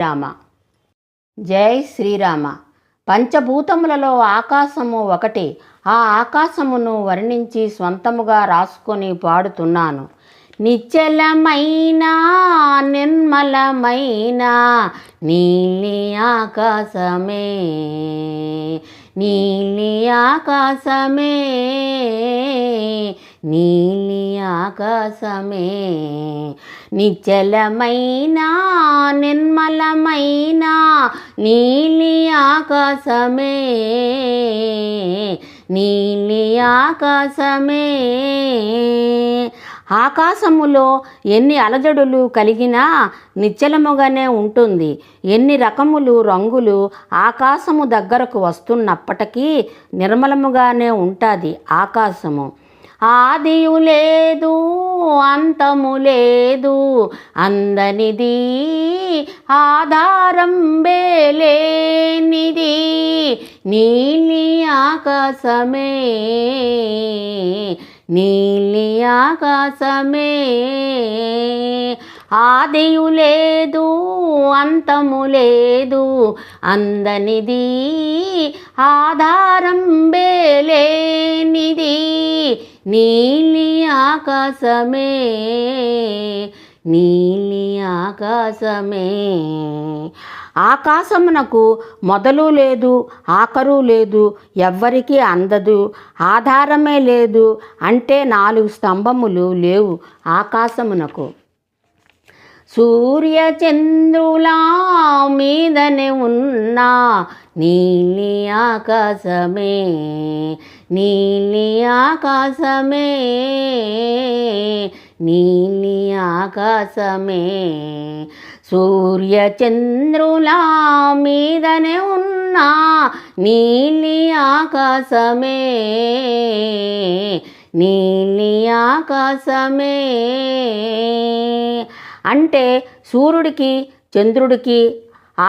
రామ. జై శ్రీరామ. పంచభూతములలో ఆకాశము ఒకటి. ఆ ఆకాశమును వర్ణించి స్వంతముగా రాసుకొని పాడుతున్నాను. నిశ్చలమైన నిర్మలమైన నీలి ఆకాశమే, నీలి ఆకాశమే, నీలి ఆకాశమే. నిశ్చలమైన నిర్మలమైన నీలి ఆకాశమే, నీలి ఆకాశమే. ఆకాశములో ఎన్ని అలజడులు కలిగినా నిశ్చలముగానే ఉంటుంది. ఎన్ని రకములు రంగులు ఆకాశము దగ్గరకు వస్తున్నప్పటికీ నిర్మలముగానే ఉంటుంది ఆకాశము. ఆదియు లేదు అంతము లేదు, అందనిది ఆధారం లేనిది నీలి ఆకాశమే, నీలి ఆకాశమే. ఆదియు లేదు అంతము లేదు, అందనిది ఆధారం లేనిది నీలి ఆకాశమే, నీలి ఆకాశమే. ఆకాశమునకు మొదలు లేదు, ఆఖరు లేదు, ఎవ్వరికీ అందదు, ఆధారమే లేదు అంటే 4 స్తంభములు లేవు ఆకాశమునకు. సూర్యచంద్రుల మీదనే ఉన్న నీలి ఆకాశమే, నీలి ఆకాశమే, నీలి ఆకాశమే. సూర్యచంద్రుల మీదనే ఉన్న నీలి ఆకాశమే, నీలి ఆకాశమే. అంటే సూర్యుడికి చంద్రుడికి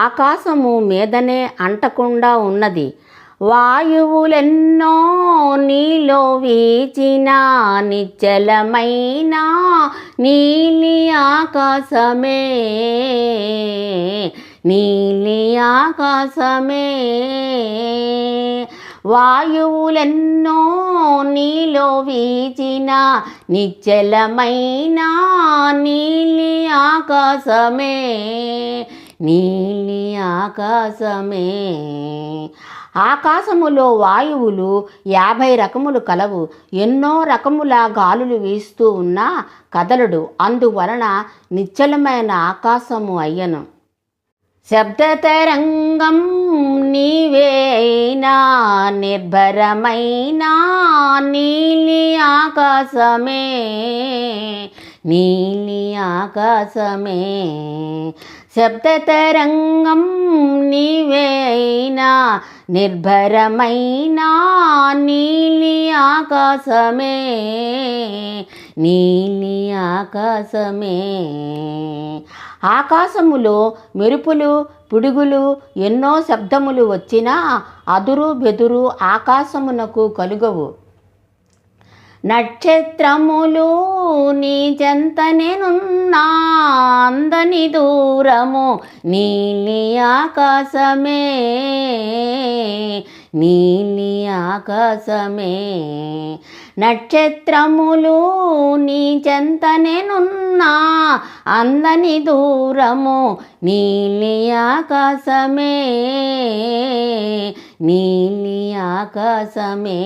ఆకాశము మీదనే అంటకుండా ఉన్నది. వాయువులెన్నో నీలో వీచిన నిశ్చలమైన నీలి ఆకాశమే, నీలి ఆకాశమే. వాయువులెన్నో నీలో వీచిన నిశ్చలమైన నీలి ఆకాశమే, నీలి ఆకాశమే. ఆకాశములో వాయువులు 50 రకములు కలవు. ఎన్నో రకముల గాలులు వీస్తూ ఉన్నా కదలడు. అందువలన నిశ్చలమైన ఆకాశము అయ్యను. శబ్దతరంగం నీవే అయినా నిర్భరమైన నీలి ఆకాశమే, నీలి ఆకాశమే. శబ్దతరంగం నీవే అయినా నిర్భరమైన నీలి ఆకాశమే, నీలి ఆకాశమే. ఆకాశములో మెరుపులు పిడుగులు ఎన్నో శబ్దములు వచ్చినా అదురు బెదురు ఆకాశమునకు కలుగవు. నక్షత్రములు నీ చెంతనేనున్నా అందని దూరము నీలి ఆకాశమే, నీలి ఆకాశమే. నక్షత్రములు నీ చెంతనేనున్నా అందని దూరము నీలి ఆకాశమే, నీలి ఆకాశమే.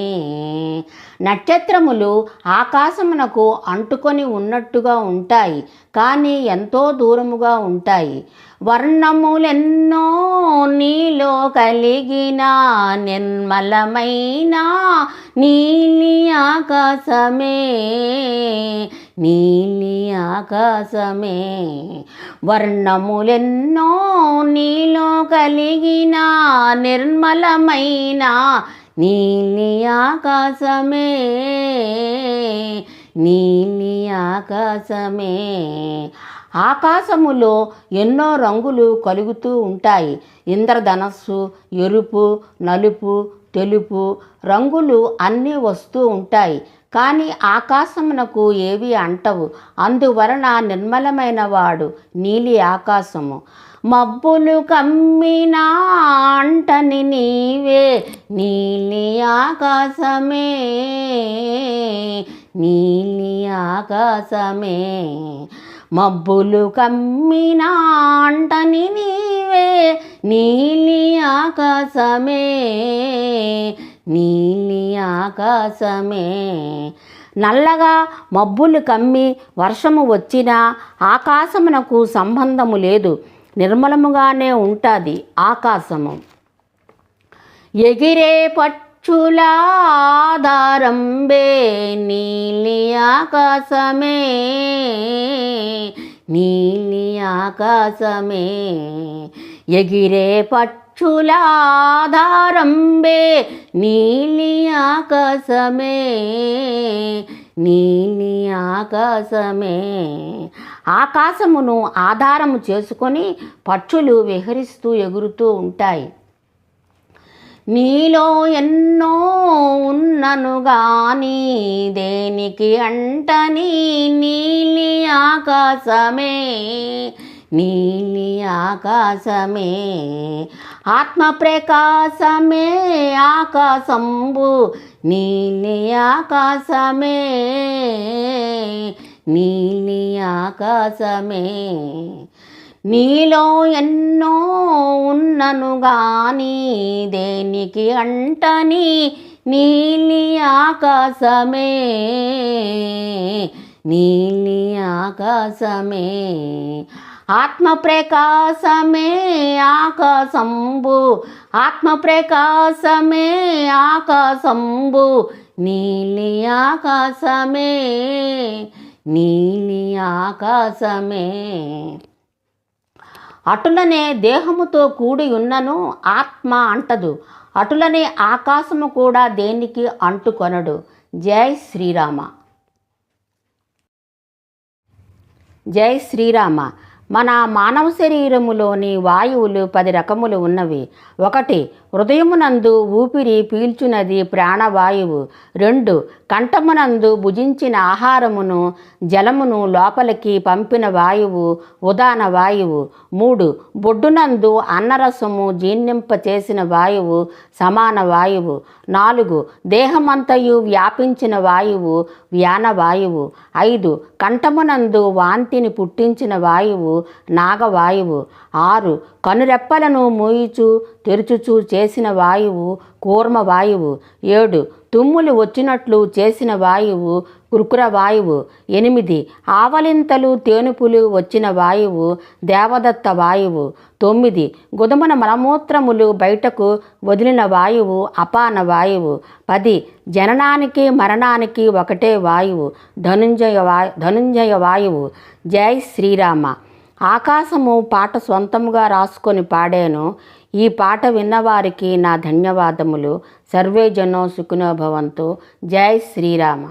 నక్షత్రములు ఆకాశమునకు అంటుకొని ఉన్నట్టుగా ఉంటాయి, కానీ ఎంతో దూరముగా ఉంటాయి. వర్ణములెన్నో నీలో కలిగిన నిర్మలమైన నీలి ఆకాశమే, నీలి ఆకాశమే. వర్ణములెన్నో నీలో కలిగిన నిర్మలమైన నీలి ఆకాశమే, నీలి ఆకాశమే. ఆకాశములో ఎన్నో రంగులు కలుగుతూ ఉంటాయి. ఇంద్రధనస్సు, ఎరుపు, నలుపు, తెలుపు రంగులు అన్నీ వస్తూ ఉంటాయి. కానీ ఆకాశమునకు ఏవి అంటవు. అందువలన నిర్మలమైన వాడు నీలి ఆకాశము. మబ్బులు కమ్మిన అంటని నీవే నీలి ఆకాశమే నీలి ఆకాశమే మబ్బులు కమ్మిన అంటని నీవే నీలి ఆకాశమే నీలి ఆకాశమే నల్లగా మబ్బులు కమ్మి వర్షము వచ్చినా ఆకాశమునకు సంబంధము లేదు, నిర్మలముగానే ఉంటుంది ఆకాశము. ఎగిరే పక్షుల ఆధారంబే నీలి ఆకాశమే నీలి ఆకాశమే ఎగిరే పక్షుల ఆధారంబే నీలి ఆకాశమే నీలి ఆకాశమే ఆకాశమును ఆధారము చేసుకొని పక్షులు విహరిస్తూ ఎగురుతూ ఉంటాయి. నీలో ఎన్నో ఉన్నను గాని దేనికి అంటని నీలి ఆకాశమే నీలి ఆకాశమే ఆత్మ ప్రకాశమే ఆకాశంబు నీలి ఆకాశమే నీలి ఆకాశమే నీలో ఎన్నో ఉన్నను గాని దేనికి అంటని నీలి ఆకాశమే నీలి ఆకాశమే ఆత్మ ప్రకాశమే ఆకాశంబు ఆత్మ ప్రకాశమే ఆకాశంబు నీలి ఆకాశమే నీలి ఆకాశమే అటులనే దేహముతో కూడి ఉన్నను ఆత్మ అంటదు, అటులనే ఆకాశము కూడా దేనికి అంటుకొనడు. జై శ్రీరామ. జై శ్రీరామ. మన మానవ శరీరములోని వాయువులు 10 రకములు ఉన్నవి. 1. హృదయమునందు ఊపిరి పీల్చునది ప్రాణవాయువు. 2. కంఠమునందు భుజించిన ఆహారమును జలమును లోపలికి పంపిన వాయువు ఉదాన వాయువు. 3. బొడ్డునందు అన్నరసము జీర్ణింప చేసిన వాయువు సమాన వాయువు. 4. దేహమంతయు వ్యాపించిన వాయువు వ్యానవాయువు. 5. కంఠమునందు వాంతిని పుట్టించిన వాయువు నాగవాయువు. 6. కనురెప్పలను మూయిచు తెరుచుచు చేసిన వాయువు కూర్మవాయువు. 7. తుమ్ములు వచ్చినట్లు చేసిన వాయువు కుర్కురవాయువు. 8. ఆవలింతలు తేనుపులు వచ్చిన వాయువు దేవదత్త వాయువు. 9. గుదమున మలమూత్రములు బయటకు వదిలిన వాయువు అపాన వాయువు. 10. జననానికి మరణానికి ఒకటే వాయువు ధనుంజయ వాయువు. జై శ్రీరామ. ఆకాశము పాట సొంతముగా రాసుకొని పాడాను. ఈ పాట విన్నవారికి నా ధన్యవాదములు. సర్వే జనో సుఖినో భవంతు. జై శ్రీరామ.